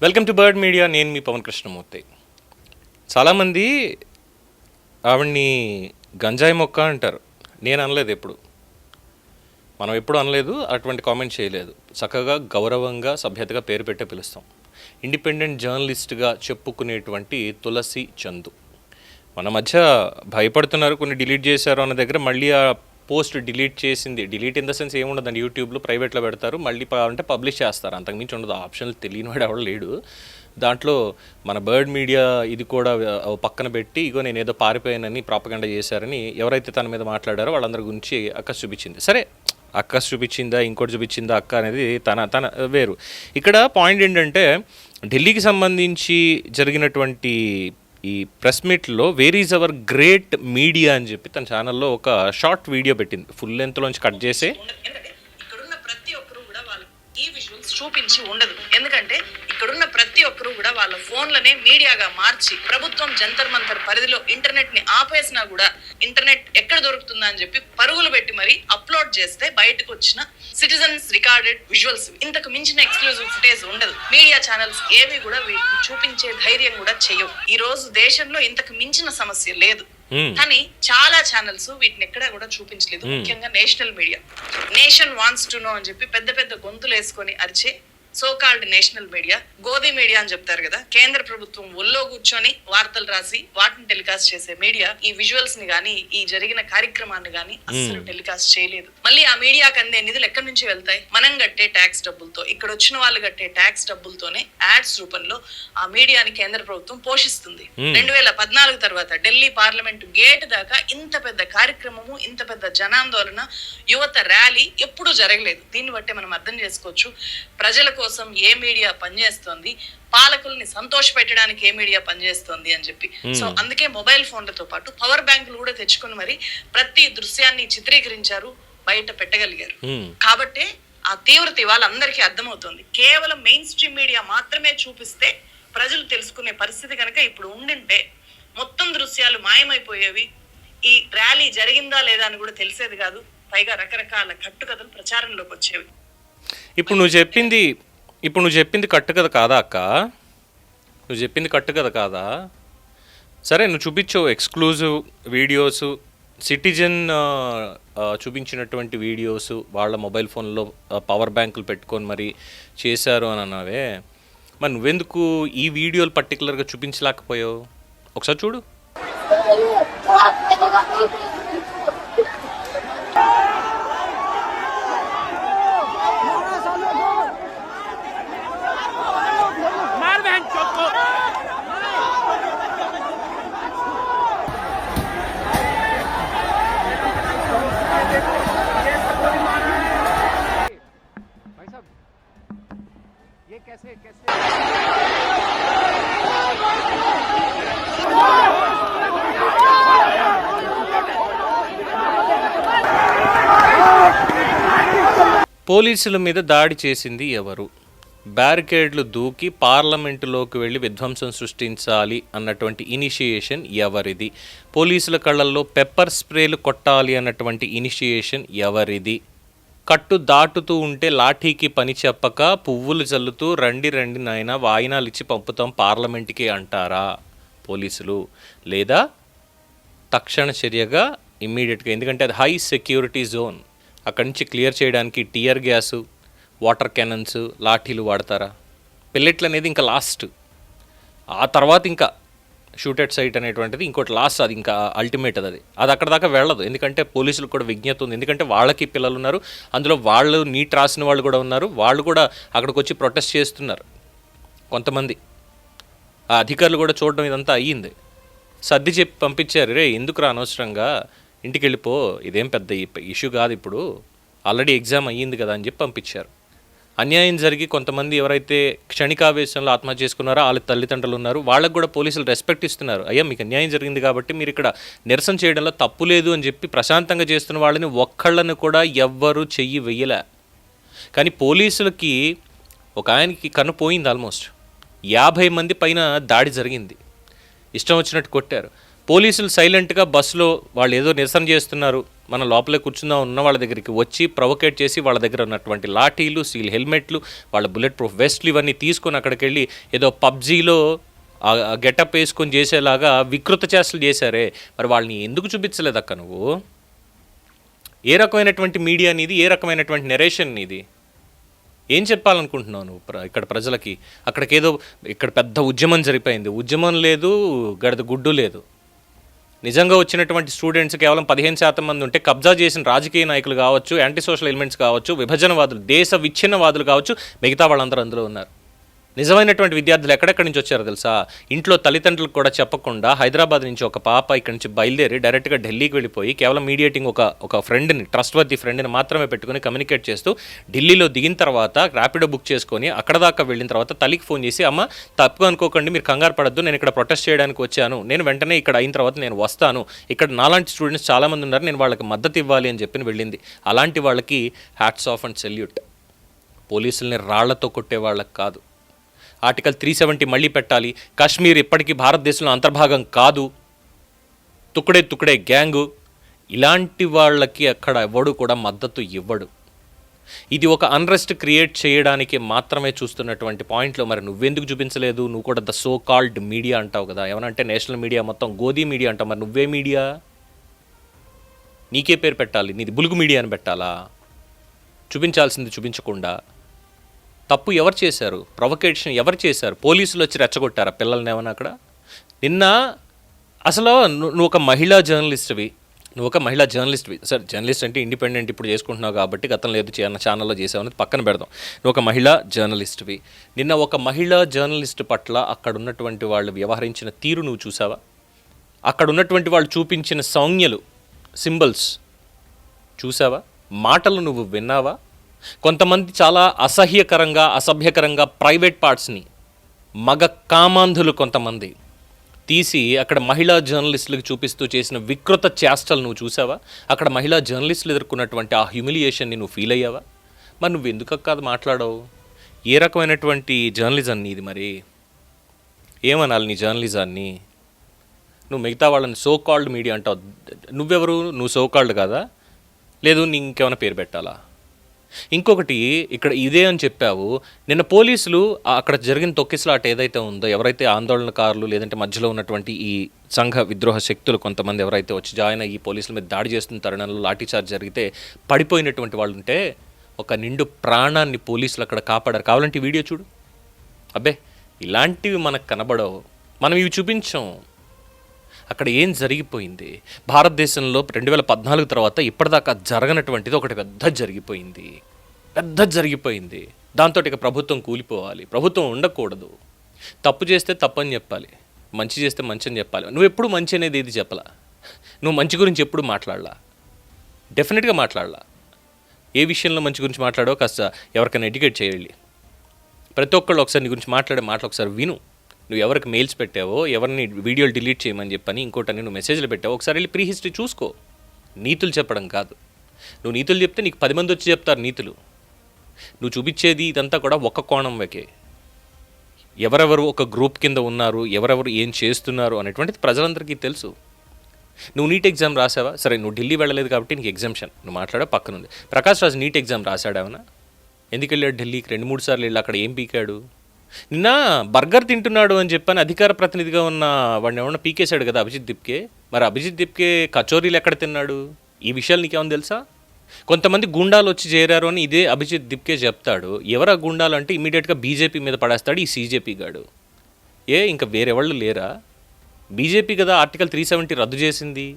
Welcome to bird media. నేను మీ పవన్ కృష్ణమూర్తి. చాలామంది ఆవిడ్ని గంజాయి మొక్క అంటారు. నేను అనలేదు, మనం ఎప్పుడు అనలేదు, అటువంటి కామెంట్ చేయలేదు. చక్కగా గౌరవంగా సభ్యతగా పేరు పెట్టే పిలుస్తాం. ఇండిపెండెంట్ జర్నలిస్ట్గా చెప్పుకునేటువంటి తులసి చందు మన మధ్య భయపడుతున్నారు, కొన్ని డిలీట్ చేశారు అన్న దగ్గర మళ్ళీ ఆ పోస్ట్ డిలీట్ చేసింది. డిలీట్ ఇన్ ద సెన్స్ ఏముండదండి, యూట్యూబ్లో ప్రైవేట్లో పెడతారు, మళ్ళీ అంటే పబ్లిష్ చేస్తారు, అంతకుమించి ఉండదు. ఆప్షన్లు తెలియని వాడు ఎవరు లేడు. దాంట్లో మన బర్డ్ మీడియా ఇది కూడా పక్కన పెట్టి, ఇగో నేను ఏదో పారిపోయానని ప్రాపగండా చేశారని ఎవరైతే తన మీద మాట్లాడారో వాళ్ళందరి గురించి అక్కసు చూపించింది. సరే, అక్కసు చూపించిందా ఇంకోటి చూపించిందా అక్క అనేది తన వేరు. ఇక్కడ పాయింట్ ఏంటంటే, ఢిల్లీకి సంబంధించి జరిగినటువంటి ఈ ప్రెస్ మీట్లో where is our great media అని చెప్పి తన ఛానల్లో ఒక షార్ట్ వీడియో పెట్టింది. ఫుల్ లెంత్లోంచి కట్ చేసి ఇక్కడున్న ప్రతి ఒక్కరు కూడా వాళ్ళు ఈ విజువల్స్ చూపించి ఉండదు. ఎందుకంటే ఇక్కడున్న ప్రతి ఒక్కరు కూడా వాళ్ళ ఫోన్లనే మీడియాగా మార్చి ప్రభుత్వం జంతర్ మంతర్ పరిధిలో ఇంటర్నెట్ ని ఆపేసినా కూడా ఇంటర్నెట్ ఎక్కడ దొరుకుతుందా అని చెప్పి పరుగులు పెట్టి మరి అప్లోడ్ చేస్తే బయటకు వచ్చిన సిటిజన్స్ రికార్డెడ్ విజువల్స్. ఇంతకు మించిన ఎక్స్క్లూజివ్ ఫుటేజ్ ఉండదు. మీడియా ఛానల్స్ ఏవి కూడా వీటిని చూపించే ధైర్యం కూడా చేయవు. ఈ రోజు దేశంలో ఇంతకు మించిన సమస్య లేదు, కానీ చాలా ఛానల్స్ వీటిని ఎక్కడా కూడా చూపించలేదు. ముఖ్యంగా national media, nation wants to know అని చెప్పి పెద్ద పెద్ద గొంతులు వేసుకొని అరిచే so called national media, గోధి media అని చెప్తారు కదా, కేంద్ర ప్రభుత్వం ఒళ్ళో కూర్చొని వార్తలు రాసి వాటిని టెలికాస్ట్ చేసే మీడియా ఈ విజువల్స్ ని గానీ ఈ జరిగిన కార్యక్రమాన్ని గానీ అస్సలు టెలికాస్ట్ చేయలేదు. మళ్ళీ ఆ మీడియాకి అందే నిధులు ఎక్కడి నుంచి వెళ్తాయి? మనం కట్టే ట్యాక్స్ డబ్బులతో, ఇక్కడ వచ్చిన వాళ్ళు కట్టే ట్యాక్స్ డబ్బులతోనే యాడ్స్ రూపంలో ఆ మీడియాని కేంద్ర ప్రభుత్వం పోషిస్తుంది. 2014 తర్వాత ఢిల్లీ పార్లమెంట్ గేట్ దాకా ఇంత పెద్ద కార్యక్రమము, ఇంత పెద్ద జనాందోళన, యువత ర్యాలీ ఎప్పుడూ జరగలేదు. దీన్ని బట్టే మనం అర్థం చేసుకోవచ్చు ప్రజల కోసం ఏ మీడియా పనిచేస్తోంది, పాలకుల్ని సంతోష పెట్టడానికి ఏ మీడియా పనిచేస్తోంది అని చెప్పి. సో అందుకే మొబైల్ ఫోన్లతో పాటు పవర్ బ్యాంకులు కూడా తెచ్చుకొని మరి ప్రతి దృశ్యాన్ని చిత్రీకరించారు, బయట పెట్టగలిగారు. కాబట్టి ఆ తీవ్రత వాళ్ళందరికీ అర్థమవుతుంది. కేవలం మెయిన్ స్ట్రీమ్ మీడియా మాత్రమే చూపిస్తే ప్రజలు తెలుసుకునే పరిస్థితి కనుక ఇప్పుడు ఉండింటే మొత్తం దృశ్యాలు మాయమైపోయేవి. ఈ ర్యాలీ జరిగిందా లేదా అని కూడా తెలిసేది కాదు. పైగా రకరకాల కట్టుకథలు ప్రచారంలోకి వచ్చేవి. ఇప్పుడు నువ్వు చెప్పింది కట్టుకథ కాదా అక్క? నువ్వు చెప్పింది కట్టుకథ కాదా? సరే, నువ్వు చూపించావు ఎక్స్క్లూజివ్ వీడియోస్, సిటిజన్ చూపించినటువంటి వీడియోస్, వాళ్ళ మొబైల్ ఫోన్లో పవర్ బ్యాంకులు పెట్టుకొని మరి చేశారు అని అన్నావే. మరి నువ్వెందుకు ఈ వీడియోలు పర్టికులర్గా చూపించలేకపోయావు? ఒకసారి చూడు. పోలీసుల మీద దాడి చేసింది ఎవరు? బ్యారికేడ్లు దూకి పార్లమెంటులోకి వెళ్ళి విధ్వంసం సృష్టించాలి అన్నటువంటి ఇనిషియేషన్ ఎవరిది? పోలీసుల కళ్ళల్లో పెప్పర్ స్ప్రేలు కొట్టాలి అన్నటువంటి ఇనిషియేషన్ ఎవరిది? కట్టు దాటుతూ ఉంటే లాఠీకి పని చెప్పక పువ్వులు చల్లుతూ రండి రండి నాయన వాయినాలు ఇచ్చి పంపుతాం పార్లమెంట్కి అంటారా పోలీసులు? లేదా తక్షణ చర్యగా ఇమ్మీడియట్గా, ఎందుకంటే అది హై సెక్యూరిటీ జోన్, అక్కడి నుంచి క్లియర్ చేయడానికి టియర్ గ్యాసు, వాటర్ క్యానన్స్, లాఠీలు వాడతారా? పెల్లెట్లు అనేది ఇంకా లాస్ట్. ఆ తర్వాత ఇంకా షూటెడ్ సైట్ అనేటువంటిది ఇంకోటి లాస్ట్, అది ఇంకా అల్టిమేట్. అది అక్కడ దాకా వెళ్ళదు. ఎందుకంటే పోలీసులకు కూడా విజ్ఞత ఉంది. ఎందుకంటే వాళ్ళకి పిల్లలు ఉన్నారు, అందులో వాళ్ళు నీట్ రాసిన వాళ్ళు కూడా ఉన్నారు. వాళ్ళు కూడా అక్కడికి వచ్చి ప్రొటెస్ట్ చేస్తున్నారు. కొంతమంది ఆ అధికారులు కూడా చూడడం ఇదంతా అయ్యింది. సర్ది చెప్పి పంపించారు, రే ఎందుకు రా అనవసరంగా ఇంటికి వెళ్ళిపో, ఇదేం పెద్ద ఇష్యూ కాదు, ఇప్పుడు ఆల్రెడీ ఎగ్జామ్ అయ్యింది కదా అని చెప్పి పంపించారు. అన్యాయం జరిగి కొంతమంది ఎవరైతే క్షణికావేశంలో ఆత్మహత్య చేసుకున్నారో వాళ్ళ తల్లిదండ్రులు ఉన్నారు, వాళ్ళకు కూడా పోలీసులు రెస్పెక్ట్ ఇస్తున్నారు. అయ్యా మీకు అన్యాయం జరిగింది కాబట్టి మీరు ఇక్కడ నిరసన చేయడంలో తప్పు లేదు అని చెప్పి ప్రశాంతంగా చేస్తున్న వాళ్ళని ఒక్కళ్ళను కూడా ఎవ్వరూ చెయ్యి వెయ్యలే. కానీ పోలీసులకి ఒక ఆయనకి కన్ను పోయింది. ఆల్మోస్ట్ 50 మంది పైన దాడి జరిగింది. ఇష్టం వచ్చినట్టు కొట్టారు. పోలీసులు సైలెంట్గా బస్సులో వాళ్ళు ఏదో నిరసన చేస్తున్నారు, మనం లోపలే కూర్చుందాం ఉన్న వాళ్ళ దగ్గరికి వచ్చి ప్రొవోకేట్ చేసి వాళ్ళ దగ్గర ఉన్నటువంటి లాఠీలు, స్టీల్ హెల్మెట్లు, వాళ్ళ బుల్లెట్ ప్రూఫ్ వెస్ట్లు ఇవన్నీ తీసుకొని అక్కడికి వెళ్ళి ఏదో పబ్జీలో గెటప్ వేసుకొని చేసేలాగా వికృత చేష్టలు చేశారే, మరి వాళ్ళని ఎందుకు చూపించలేదు అక్క నువ్వు? ఏ రకమైనటువంటి మీడియా నీది, ఏ రకమైనటువంటి నెరేషన్ నీది? ఏం చెప్పాలనుకుంటున్నావు నువ్వు ఇక్కడ ప్రజలకి? అక్కడికేదో ఇక్కడ పెద్ద ఉద్యమం జరిపోయింది, ఉద్యమం లేదు, గడద గుడ్డు లేదు. నిజంగా వచ్చినటువంటి స్టూడెంట్స్ కేవలం 15% మంది ఉంటే కబ్జా చేసిన రాజకీయ నాయకులు కావచ్చు, యాంటీ సోషల్ ఎలిమెంట్స్ కావచ్చు, విభజనవాదులు, దేశ విచ్ఛిన్నవాదులు కావచ్చు, మిగతా వాళ్ళందరూ అందులో ఉన్నారు. నిజమైనటువంటి విద్యార్థులు ఎక్కడెక్కడి నుంచి వచ్చారో తెలుసా? ఇంట్లో తల్లిదండ్రులకు కూడా చెప్పకుండా హైదరాబాద్ నుంచి ఒక పాప ఇక్కడి నుంచి బయలుదేరి డైరెక్ట్గా ఢిల్లీకి వెళ్ళిపోయి కేవలం మీడియేటింగ్ ఒక ఫ్రెండ్ని, ట్రస్ట్వర్ది ఫ్రెండ్ని మాత్రమే పెట్టుకుని కమ్యూనికేట్ చేస్తూ ఢిల్లీలో దిగిన తర్వాత ర్యాపిడో బుక్ చేసుకొని అక్కడ దాకా వెళ్ళిన తర్వాత తల్లికి ఫోన్ చేసి, అమ్మ తప్పుగా అనుకోకండి, మీరు కంగారు పడద్దు, నేను ఇక్కడ ప్రొటెస్ట్ చేయడానికి వచ్చాను, నేను వెంటనే ఇక్కడ అయిన తర్వాత నేను వస్తాను, ఇక్కడ నాలాంటి స్టూడెంట్స్ చాలామంది ఉన్నారు, నేను వాళ్ళకి మద్దతు ఇవ్వాలి అని చెప్పి వెళ్ళింది. అలాంటి వాళ్ళకి హ్యాట్స్ ఆఫ్ అండ్ సెల్యూట్. పోలీసుల్ని రాళ్లతో కొట్టే వాళ్ళకి కాదు. ఆర్టికల్ 370 మళ్ళీ పెట్టాలి, కాశ్మీర్ ఇప్పటికీ భారతదేశంలో అంతర్భాగం కాదు, తుక్కడే గ్యాంగు, ఇలాంటి వాళ్ళకి అక్కడ ఎవడు కూడా మద్దతు ఇవ్వడు. ఇది ఒక అన్రెస్ట్ క్రియేట్ చేయడానికి మాత్రమే చూస్తున్నటువంటి పాయింట్లో మరి నువ్వెందుకు చూపించలేదు? నువ్వు కూడా ద సో కాల్డ్ మీడియా అంటావు కదా, ఏమనంటే నేషనల్ మీడియా మొత్తం గోదీ మీడియా అంటావు, మరి నువ్వే మీడియా? నీకే పేరు పెట్టాలి, నీది బులుగు మీడియా అని పెట్టాలా? చూపించాల్సింది చూపించకుండా తప్పు ఎవరు చేశారు? ప్రొవకేషన్ ఎవరు చేశారు? పోలీసులు వచ్చి రెచ్చగొట్టారా పిల్లల్ని ఏమన్నా అక్కడ? నిన్న అసలు నువ్వు ఒక మహిళా జర్నలిస్ట్వి, సార్ జర్నలిస్ట్ అంటే ఇండిపెండెంట్ ఇప్పుడు చేసుకుంటున్నావు కాబట్టి గతంలో ఏదో ఛానల్లో చేసావు అనేది పక్కన పెడదాం. నువ్వు ఒక మహిళా జర్నలిస్ట్వి. నిన్న ఒక మహిళా జర్నలిస్ట్ పట్ల అక్కడ ఉన్నటువంటి వాళ్ళు వ్యవహరించిన తీరు నువ్వు చూసావా? అక్కడ ఉన్నటువంటి వాళ్ళు చూపించిన సౌజ్ఞలు, సింబల్స్ చూసావా? మాటలు నువ్వు విన్నావా? కొంతమంది చాలా అసహ్యకరంగా, అసభ్యకరంగా ప్రైవేట్ పార్ట్స్ని, మగ కామాంధులు కొంతమంది తీసి అక్కడ మహిళా జర్నలిస్టులకు చూపిస్తూ చేసిన వికృత చేష్టలు నువ్వు చూసావా? అక్కడ మహిళా జర్నలిస్టులు ఎదుర్కొన్నటువంటి ఆ హ్యూమిలియేషన్ని నువ్వు ఫీల్ అయ్యావా? మరి నువ్వు ఎందుకు కాదు మాట్లాడవు? ఏ రకమైనటువంటి జర్నలిజం నీది? మరి ఏమనాలి నీ జర్నలిజాన్ని? నువ్వు మిగతా వాళ్ళని సో కాల్డ్ మీడియా అంటావు, నువ్వెవరు? నువ్వు సో కాల్డ్ కాదా? లేదు నీ ఇంకేమైనా పేరు పెట్టాలా? ఇంకొకటి, ఇక్కడ ఇదే అని చెప్పావు, నిన్న పోలీసులు అక్కడ జరిగిన తొక్కిసలాట ఏదైతే ఉందో, ఎవరైతే ఆందోళనకారులు లేదంటే మధ్యలో ఉన్నటువంటి ఈ సంఘ విద్రోహ శక్తులు కొంతమంది ఎవరైతే వచ్చి జాయిన్ అయ్యి పోలీసుల మీద దాడి చేస్తున్న తరుణంలో లాఠీచార్జ్ జరిగితే పడిపోయినటువంటి వాళ్ళు ఉంటే ఒక నిండు ప్రాణాన్ని పోలీసులు అక్కడ కాపాడారు. కావాలంటే వీడియో చూడు. అబ్బే ఇలాంటివి మనకు కనబడవు, మనం ఇవి చూపించాం. అక్కడ ఏం జరిగిపోయింది? భారతదేశంలో 2014 తర్వాత ఇప్పటిదాకా జరగనటువంటిది ఒకటి పెద్ద జరిగిపోయింది. దాంతో ఇక ప్రభుత్వం కూలిపోవాలి, ప్రభుత్వం ఉండకూడదు. తప్పు చేస్తే తప్పని చెప్పాలి, మంచి చేస్తే మంచి అని చెప్పాలి. నువ్వు ఎప్పుడు మంచి అనేది ఏది చెప్పలా, నువ్వు మంచి గురించి ఎప్పుడు మాట్లాడలా, డెఫినెట్గా మాట్లాడలా. ఏ విషయంలో మంచి గురించి మాట్లాడో కాస్త ఎవరికైనా ఎడ్యుకేట్ చేయాలి. ప్రతి ఒక్కళ్ళు ఒకసారి నీ గురించి మాట్లాడే మాటలు ఒకసారి విను. నువ్వు ఎవరికి మెయిల్స్ పెట్టావో, ఎవరిని వీడియోలు డిలీట్ చేయమని చెప్పని, ఇంకోటని నువ్వు మెసేజ్లు పెట్టావో ఒకసారి వెళ్ళి ప్రీ హిస్టరీ చూసుకో. నీతులు చెప్పడం కాదు. నువ్వు నీతులు చెప్తే నీకు 10 మంది వచ్చి చెప్తారు నీతులు. నువ్వు చూపించేది ఇదంతా కూడా ఒక కోణం వకే. ఎవరెవరు ఒక గ్రూప్ కింద ఉన్నారు, ఎవరెవరు ఏం చేస్తున్నారు అనేటువంటిది ప్రజలందరికీ తెలుసు. నువ్వు నీట్ ఎగ్జామ్ రాసావా? సరే, నువ్వు ఢిల్లీ వెళ్ళలేదు కాబట్టి నీకు ఎగ్జామ్షన్, నువ్వు మాట్లాడా పక్కనుంది. ప్రకాష్ రాజ్ నీట్ ఎగ్జామ్ రాశాడేమన్నా? ఎందుకు వెళ్ళాడు ఢిల్లీకి? 2-3 సార్లు వెళ్ళి అక్కడ ఏం పీకాడు? నిన్న బర్గర్ తింటున్నాడు అని చెప్పని అధికార ప్రతినిధిగా ఉన్న వాడిని ఏమన్నా పీకేశాడు కదా అభిజిత్ దిప్కే. మరి అభిజిత్ దిప్కే కచోరీలు ఎక్కడ తిన్నాడు? ఈ విషయాలు నీకేమన్నా తెలుసా? కొంతమంది గుండాలు వచ్చి చేరారు అని ఇదే అభిజిత్ దిప్కే చెప్తాడు. ఎవరా గుండాలు అంటే ఇమీడియట్గా బీజేపీ మీద పడేస్తాడు ఈ సీజేపీ గాడు. ఇంకా వేరెవాళ్ళు లేరా? బీజేపీ కదా ఆర్టికల్ 370 రద్దు చేసింది.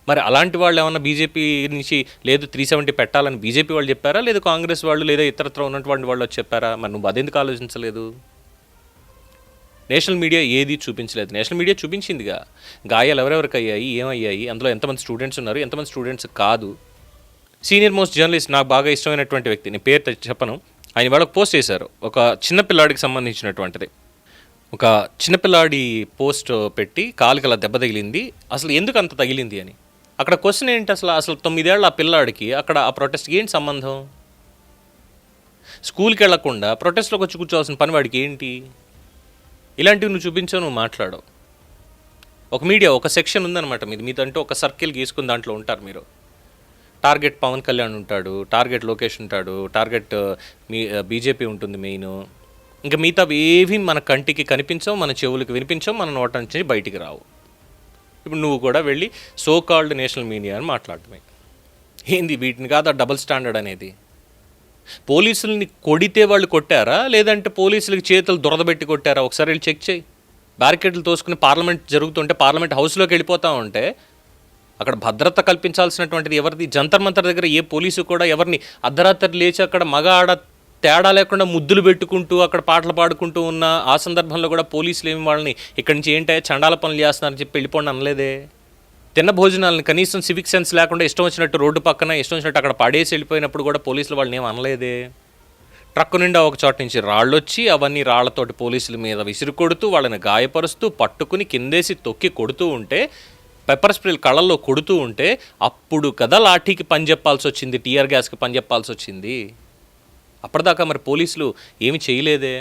మరి అలాంటి వాళ్ళు ఏమన్నా బీజేపీ నుంచి లేదు 370 పెట్టాలని బీజేపీ వాళ్ళు చెప్పారా, లేదు కాంగ్రెస్ వాళ్ళు లేదా ఇతరత్ర ఉన్నటువంటి వాళ్ళు వచ్చి చెప్పారా? మరి నువ్వు అదెందుకు ఆలోచించలేదు? నేషనల్ మీడియా ఏది చూపించలేదు. నేషనల్ మీడియా చూపించిందిగా గాయాలు ఎవరెవరికి అయ్యాయి, ఏమయ్యాయి, అందులో ఎంతమంది స్టూడెంట్స్ ఉన్నారు, ఎంతమంది స్టూడెంట్స్ కాదు. సీనియర్ మోస్ట్ జర్నలిస్ట్, నాకు బాగా ఇష్టమైనటువంటి వ్యక్తి, నేను పేరు చెప్పను, ఆయన వాళ్ళకి పోస్ట్ చేశారు. ఒక చిన్నపిల్లాడికి సంబంధించినటువంటిది. ఒక చిన్నపిల్లాడి పోస్ట్ పెట్టి కాలుకి అలా దెబ్బ తగిలింది, అసలు ఎందుకు అంత తగిలింది అని. అక్కడ క్వశ్చన్ ఏంటి, అసలు 9 ఏళ్ళ ఆ పిల్లాడికి అక్కడ ఆ ప్రొటెస్ట్కి ఏంటి సంబంధం? స్కూల్కి వెళ్లకుండా ప్రొటెస్ట్లోకి వచ్చి కూర్చోవాల్సిన పని వాడికి ఏంటి? ఇలాంటివి నువ్వు చూపించావు, నువ్వు మాట్లాడవు. ఒక మీడియా ఒక సెక్షన్ ఉందన్నమాట మీదంటూ ఒక సర్కిల్ గీసుకుని దాంట్లో ఉంటారు మీరు. టార్గెట్ పవన్ కళ్యాణ్ ఉంటాడు, టార్గెట్ లోకేష్ ఉంటాడు, టార్గెట్ బీజేపీ ఉంటుంది మెయిన్. ఇంకా మిగతా ఏవి మన కంటికి కనిపించవు, మన చెవులకు వినిపించవు, మన నోట నుంచి బయటికి రావు. ఇప్పుడు నువ్వు కూడా వెళ్ళి సో కాల్డ్ నేషనల్ మీడియా అని మాట్లాడటమే. ఏంది వీటిని కాదు డబుల్ స్టాండర్డ్ అనేది? పోలీసుల్ని కొడితే వాళ్ళు కొట్టారా, లేదంటే పోలీసులకి చేతులు దురదబెట్టి కొట్టారా? ఒకసారి వెళ్ళి చెక్ చేయి. బ్యారికేడ్లు తోసుకుని పార్లమెంట్ జరుగుతుంటే, పార్లమెంట్ హౌస్లోకి వెళ్ళిపోతూ ఉంటే అక్కడ భద్రత కల్పించాల్సినటువంటిది ఎవరిది? జంతర్ మంతర్ దగ్గర ఏ పోలీసు కూడా ఎవరిని అర్ధరాత్రి లేచి అక్కడ మగ ఆడ తేడా లేకుండా ముద్దులు పెట్టుకుంటూ అక్కడ పాటలు పాడుకుంటూ ఉన్న ఆ సందర్భంలో కూడా పోలీసులు ఏమి వాళ్ళని ఇక్కడి నుంచి ఏంటో చండాల పనులు చేస్తున్నారని చెప్పి వెళ్ళిపోండి అనలేదే. తిన్న భోజనాలను కనీసం సివిక్ సెన్స్ లేకుండా ఇష్టం వచ్చినట్టు రోడ్డు పక్కన ఇష్టం వచ్చినట్టు అక్కడ పడేసి వెళ్ళిపోయినప్పుడు కూడా పోలీసులు వాళ్ళని ఏం అనలేదే. ట్రక్కు నిండా ఒక చోట నుంచి రాళ్ళు వచ్చి అవన్నీ రాళ్లతోటి పోలీసుల మీద విసిరి కొడుతూ వాళ్ళని గాయపరుస్తూ పట్టుకుని కిందేసి తొక్కి కొడుతూ ఉంటే, పెప్పర్ స్ప్రేలు కళ్ళల్లో కొడుతూ ఉంటే అప్పుడు కదా లాఠీకి పని చెప్పాల్సి వచ్చింది, టీఆర్ గ్యాస్కి పని చెప్పాల్సి వచ్చింది. అప్పటిదాకా మరి పోలీసులు ఏమి చేయలేదే.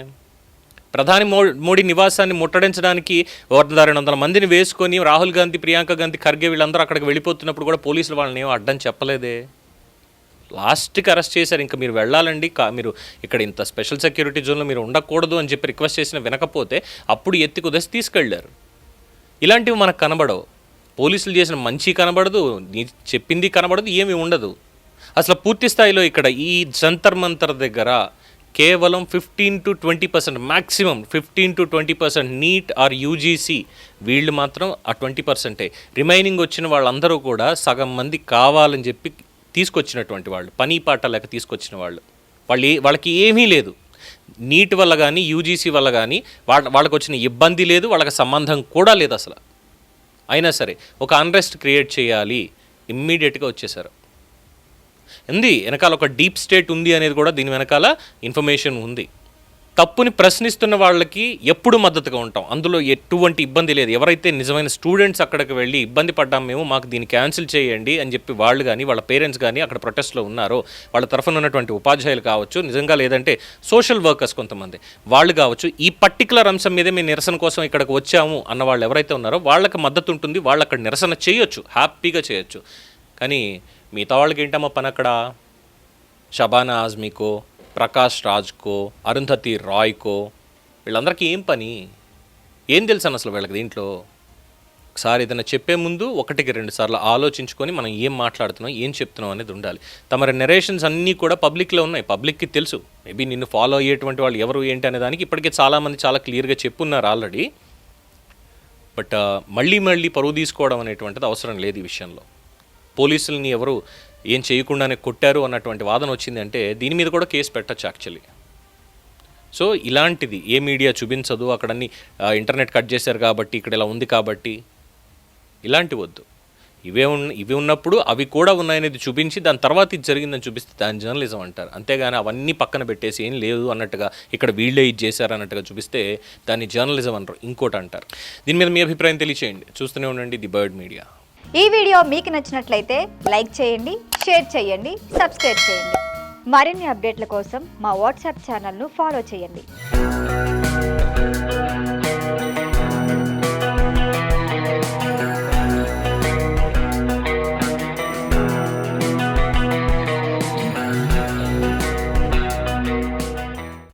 ప్రధాని మోడీ నివాసాన్ని ముట్టడించడానికి 200 మందిని వేసుకొని రాహుల్ గాంధీ, ప్రియాంక గాంధీ, ఖర్గే వీళ్ళందరూ అక్కడికి వెళ్ళిపోతున్నప్పుడు కూడా పోలీసులు వాళ్ళని ఏమో అడ్డం చెప్పలేదే. లాస్ట్కి అరెస్ట్ చేశారు. ఇంకా మీరు వెళ్ళాలండి, మీరు ఇక్కడ ఇంత స్పెషల్ సెక్యూరిటీ జోన్లో మీరు ఉండకూడదు అని చెప్పి రిక్వెస్ట్ చేసిన వినకపోతే అప్పుడు ఎత్తి కుదేసి తీసుకెళ్లారు. ఇలాంటివి మనకు కనబడవు. పోలీసులు చేసిన మంచి కనబడదు, నీ చెప్పింది కనబడదు, ఏమీ ఉండదు. అసలు పూర్తి స్థాయిలో ఇక్కడ ఈ జంతర్ మంతర్ దగ్గర కేవలం 15 to 20%, maximum 15 to 20% NEET or UGC వీళ్ళు మాత్రం ఆ 20%. రిమైనింగ్ వచ్చిన వాళ్ళందరూ కూడా సగం మంది కావాలని చెప్పి తీసుకొచ్చినటువంటి వాళ్ళు, పని పాట లేక తీసుకొచ్చిన వాళ్ళు. వాళ్ళకి ఏమీ లేదు. నీట్ వల్ల కానీ యూజీసీ వల్ల కానీ వాళ్ళకి వచ్చిన ఇబ్బంది లేదు, వాళ్ళకి సంబంధం కూడా లేదు అసలు. అయినా సరే ఒక అన్రెస్ట్ క్రియేట్ చేయాలి, ఇమ్మీడియట్గా వచ్చేసారు. ఉంది వెనకాల ఒక డీప్ స్టేట్ ఉంది అనేది కూడా దీని వెనకాల ఇన్ఫర్మేషన్ ఉంది. తప్పుని ప్రశ్నిస్తున్న వాళ్ళకి ఎప్పుడు మద్దతుగా ఉంటాం, అందులో ఎటువంటి ఇబ్బంది లేదు. ఎవరైతే నిజమైన స్టూడెంట్స్ అక్కడికి వెళ్ళి ఇబ్బంది పడ్డాం మేము, మాకు దీన్ని క్యాన్సిల్ చేయండి అని చెప్పి వాళ్ళు కానీ వాళ్ళ పేరెంట్స్ కానీ అక్కడ ప్రొటెస్ట్లో ఉన్నారో, వాళ్ళ తరఫున ఉన్నటువంటి ఉపాధ్యాయులు కావచ్చు, నిజంగా లేదంటే సోషల్ వర్కర్స్ కొంతమంది వాళ్ళు కావచ్చు, ఈ పర్టికులర్ అంశం మీదే మేము నిరసన కోసం ఇక్కడికి వచ్చాము అన్న వాళ్ళు ఎవరైతే ఉన్నారో వాళ్ళకి మద్దతు ఉంటుంది. వాళ్ళు అక్కడ నిరసన చేయొచ్చు, హ్యాపీగా చేయొచ్చు. కానీ మిగతా వాళ్ళకి ఏంటమ్మా పని అక్కడ? షబానా ఆజ్మీకో, ప్రకాష్ రాజ్కో, అరుంధతి రాయ్కో వీళ్ళందరికీ ఏం పని? ఏం తెలుసు అసలు వీళ్ళకి దీంట్లో? ఒకసారి ఏదైనా చెప్పే ముందు 1-2 సార్లు ఆలోచించుకొని మనం ఏం మాట్లాడుతున్నాం, ఏం చెప్తున్నాం అనేది ఉండాలి. తమ నెరేషన్స్ అన్నీ కూడా పబ్లిక్లో ఉన్నాయి, పబ్లిక్కి తెలుసు. మేబీ నిన్ను ఫాలో అయ్యేటువంటి వాళ్ళు ఎవరు ఏంటి అనే దానికి ఇప్పటికే చాలామంది చాలా క్లియర్గా చెప్పున్నారు ఆల్రెడీ. బట్ మళ్ళీ పరువు తీసుకోవడం అనేటువంటిది అవసరం లేదు ఈ విషయంలో. పోలీసుల్ని ఎవరు ఏం చేయకుండానే కొట్టారు అన్నటువంటి వాదన వచ్చింది అంటే దీని మీద కూడా కేసు పెట్టచ్చు యాక్చువల్లీ. సో ఇలాంటిది ఏ మీడియా చూపించదు, అక్కడన్నీ ఇంటర్నెట్ కట్ చేశారు కాబట్టి, ఇక్కడ ఇలా ఉంది కాబట్టి, ఇలాంటివి వద్దు. ఇవి ఉన్నప్పుడు అవి కూడా ఉన్నాయనేది చూపించి దాని తర్వాత ఇది జరిగిందని చూపిస్తే దాని జర్నలిజం అంటారు. అంతేగాని అవన్నీ పక్కన పెట్టేసి ఏం లేదు అన్నట్టుగా, ఇక్కడ వీళ్ళే ఇది చేశారు అన్నట్టుగా చూపిస్తే దాన్ని జర్నలిజం అంటారు, ఇంకోటి అంటారు. దీని మీద మీ అభిప్రాయం తెలియచేయండి. చూస్తూనే ఉండండి ది బర్డ్ మీడియా. ఈ వీడియో మీకు నచ్చినట్లయితే లైక్ చేయండి, షేర్ చేయండి, సబ్స్క్రైబ్ చేయండి. మరిన్ని అప్డేట్ల కోసం మా వాట్సాప్ ఛానల్ను ఫాలో చేయండి.